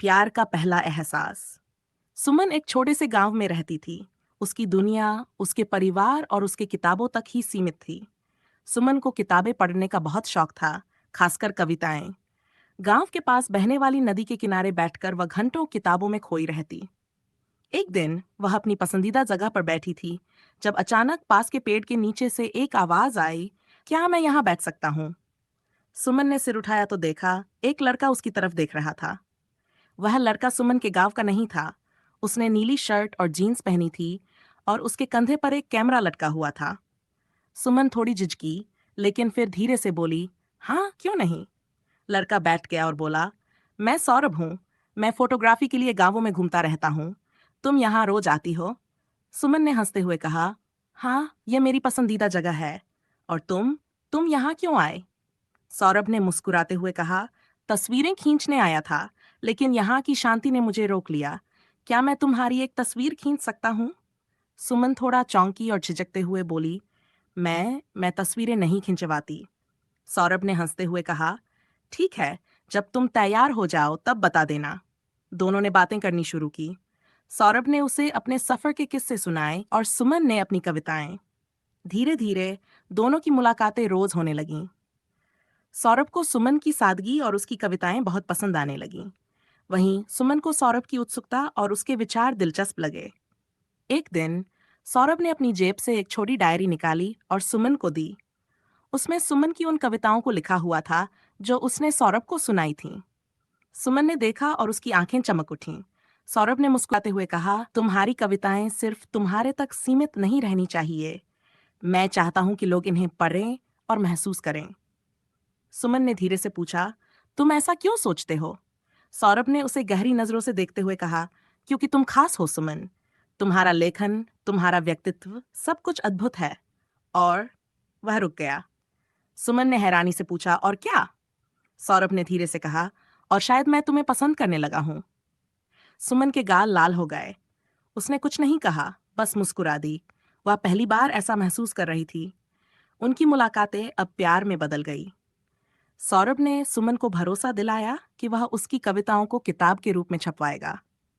प्यार का पहला एहसास। सुमन एक छोटे से गांव में रहती थी। उसकी दुनिया, उसके परिवार और उसके किताबों तक ही सीमित थी। सुमन को किताबें पढ़ने का बहुत शौक था, खासकर कविताएं। गांव के पास बहने वाली नदी के किनारे बैठकर वह घंटों किताबों में खोई रहती। एक दिन वह अपनी पसंदीदा जगह पर बैठी थी, जब अचानक पास के पेड़ के नीचे से एक आवाज आई, क्या मैं यहाँ बैठ सकता हूँ? सुमन ने सिर उठाया तो देखा, एक लड़का उसकी तरफ देख रहा था। वह लड़का सुमन के गांव का नहीं था। उसने नीली शर्ट और जीन्स पहनी थी और उसके कंधे पर एक कैमरा लटका हुआ था। सुमन थोड़ी झिझकी, लेकिन फिर धीरे से बोली, हाँ क्यों नहीं। लड़का बैठ गया और बोला, मैं सौरभ हूँ। मैं फोटोग्राफी के लिए गांवों में घूमता रहता हूँ। तुम यहाँ रोज आती हो? सुमन ने हंसते हुए कहा, हाँ यह मेरी पसंदीदा जगह है। और तुम यहाँ क्यों आए? सौरभ ने मुस्कुराते हुए कहा, तस्वीरें खींचने आया था, लेकिन यहाँ की शांति ने मुझे रोक लिया। क्या मैं तुम्हारी एक तस्वीर खींच सकता हूँ? सुमन थोड़ा चौंकी और झिझकते हुए बोली, मैं तस्वीरें नहीं खिंचवाती। सौरभ ने हंसते हुए कहा, ठीक है, जब तुम तैयार हो जाओ तब बता देना। दोनों ने बातें करनी शुरू की। सौरभ ने उसे अपने सफर के किस्से सुनाए और सुमन ने अपनी कविताएं। धीरे धीरे दोनों की मुलाकातें रोज होने लगीं। सौरभ को सुमन की सादगी और उसकी कविताएं बहुत पसंद आने लगीं। वहीं सुमन को सौरभ की उत्सुकता और उसके विचार दिलचस्प लगे। एक दिन सौरभ ने अपनी जेब से एक छोटी डायरी निकाली और सुमन को दी। उसमें सुमन की उन कविताओं को लिखा हुआ था जो उसने सौरभ को सुनाई थीं। सुमन ने देखा और उसकी आंखें चमक उठीं। सौरभ ने मुस्कुराते हुए कहा, तुम्हारी कविताएं सिर्फ तुम्हारे तक सीमित नहीं रहनी चाहिए। मैं चाहता हूं कि लोग इन्हें पढ़ें और महसूस करें। सुमन ने धीरे से पूछा, तुम ऐसा क्यों सोचते हो? सौरभ ने उसे गहरी नजरों से देखते हुए कहा, क्योंकि तुम खास हो सुमन। तुम्हारा लेखन, तुम्हारा व्यक्तित्व, सब कुछ अद्भुत है। और वह रुक गया। सुमन ने हैरानी से पूछा, और क्या? सौरभ ने धीरे से कहा, और शायद मैं तुम्हें पसंद करने लगा हूं। सुमन के गाल लाल हो गए। उसने कुछ नहीं कहा, बस मुस्कुरा दी। वह पहली बार ऐसा महसूस कर रही थी। उनकी मुलाकातें अब प्यार में बदल गई। सौरभ ने सुमन को भरोसा दिलाया कि वह उसकी कविताओं को किताब के रूप में छपवाएगा।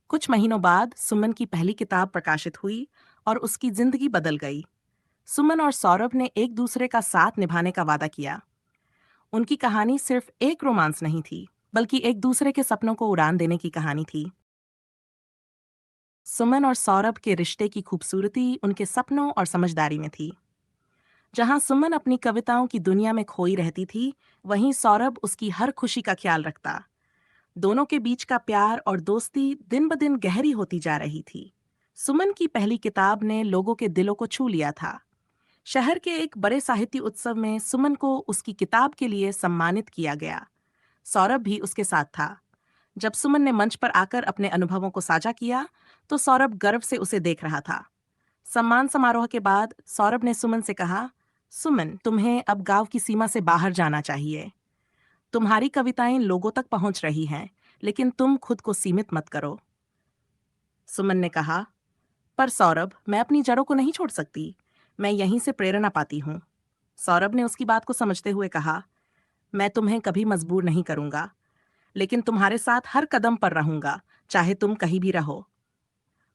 कुछ महीनों बाद सुमन की पहली किताब प्रकाशित हुई और उसकी जिंदगी बदल गई। सुमन और सौरभ ने एक दूसरे का साथ निभाने का वादा किया। उनकी कहानी सिर्फ एक रोमांस नहीं थी, बल्कि एक दूसरे के सपनों को उड़ान देने की कहानी थी। सुमन और सौरभ के रिश्ते की खूबसूरती उनके सपनों और समझदारी में थी। जहां सुमन अपनी कविताओं की दुनिया में खोई रहती थी, वहीं सौरभ उसकी हर खुशी का ख्याल रखता। दोनों के बीच का प्यार और दोस्ती दिन ब दिन गहरी होती जा रही थी। सुमन की पहली किताब ने लोगों के दिलों को छू लिया था। शहर के एक बड़े साहित्य उत्सव में सुमन को उसकी किताब के लिए सम्मानित किया गया। सौरभ भी उसके साथ था। जब सुमन ने मंच पर आकर अपने अनुभवों को साझा किया, तो सौरभ गर्व से उसे देख रहा था। सम्मान समारोह के बाद सौरभ ने सुमन से कहा, सुमन, तुम्हें अब गांव की सीमा से बाहर जाना चाहिए। तुम्हारी कविताएं लोगों तक पहुंच रही हैं, लेकिन तुम खुद को सीमित मत करो। सुमन ने कहा, पर सौरभ, मैं अपनी जड़ों को नहीं छोड़ सकती। मैं यहीं से प्रेरणा पाती हूँ। सौरभ ने उसकी बात को समझते हुए कहा, मैं तुम्हें कभी मजबूर नहीं करूंगा, लेकिन तुम्हारे साथ हर कदम पर रहूंगा, चाहे तुम कहीं भी रहो।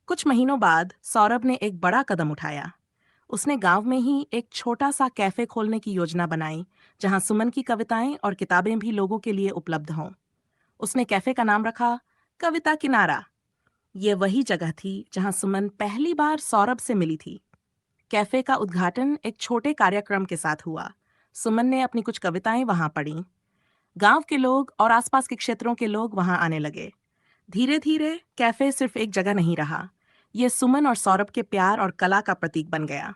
कुछ महीनों बाद सौरभ ने एक बड़ा कदम उठाया। उसने गांव में ही एक छोटा सा कैफे खोलने की योजना बनाई, जहां सुमन की कविताएं और किताबें भी लोगों के लिए उपलब्ध हों। उसने कैफे का नाम रखा कविता किनारा। ये वही जगह थी जहां सुमन पहली बार सौरभ से मिली थी। कैफे का उद्घाटन एक छोटे कार्यक्रम के साथ हुआ। सुमन ने अपनी कुछ कविताएं वहां पढ़ी। गांव के लोग और आसपास के क्षेत्रों के लोग वहां आने लगे। धीरे धीरे कैफे सिर्फ एक जगह नहीं रहा, यह सुमन और सौरभ के प्यार और कला का प्रतीक बन गया।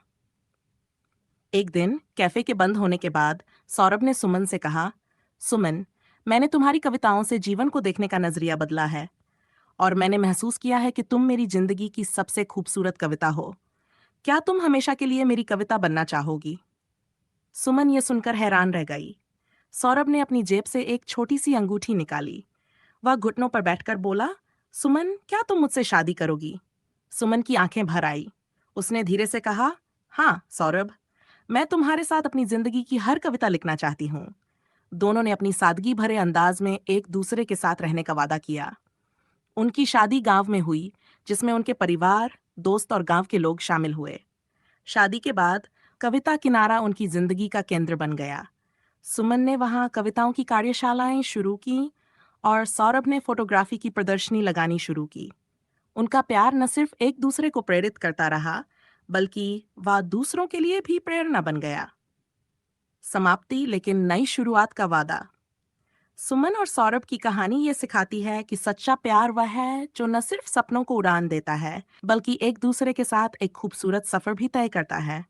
एक दिन कैफे के बंद होने के बाद सौरभ ने सुमन से कहा, सुमन, मैंने तुम्हारी कविताओं से जीवन को देखने का नजरिया बदला है और मैंने महसूस किया है कि तुम मेरी जिंदगी की सबसे खूबसूरत कविता हो। क्या तुम हमेशा के लिए मेरी कविता बनना चाहोगी? सुमन ये सुनकर हैरान रह गई। सौरभ ने अपनी जेब से एक छोटी सी अंगूठी निकाली। वह घुटनों पर बैठकर बोला, सुमन, क्या तुम मुझसे शादी करोगी? सुमन की आंखें भर आई। उसने धीरे से कहा, हाँ सौरभ, मैं तुम्हारे साथ अपनी जिंदगी की हर कविता लिखना चाहती हूँ। दोनों ने अपनी सादगी भरे अंदाज में एक दूसरे के साथ रहने का वादा किया। उनकी शादी गांव में हुई, जिसमें उनके परिवार, दोस्त और गांव के लोग शामिल हुए। शादी के बाद कविता किनारा उनकी जिंदगी का केंद्र बन गया। सुमन ने वहां कविताओं की कार्यशालाएं शुरू की और सौरभ ने फोटोग्राफी की प्रदर्शनी लगानी शुरू की। उनका प्यार न सिर्फ एक दूसरे को प्रेरित करता रहा, बल्कि वह दूसरों के लिए भी प्रेरणा बन गया। समाप्ति लेकिन नई शुरुआत का वादा। सुमन और सौरभ की कहानी ये सिखाती है कि सच्चा प्यार वह है जो न सिर्फ सपनों को उड़ान देता है, बल्कि एक दूसरे के साथ एक खूबसूरत सफर भी तय करता है।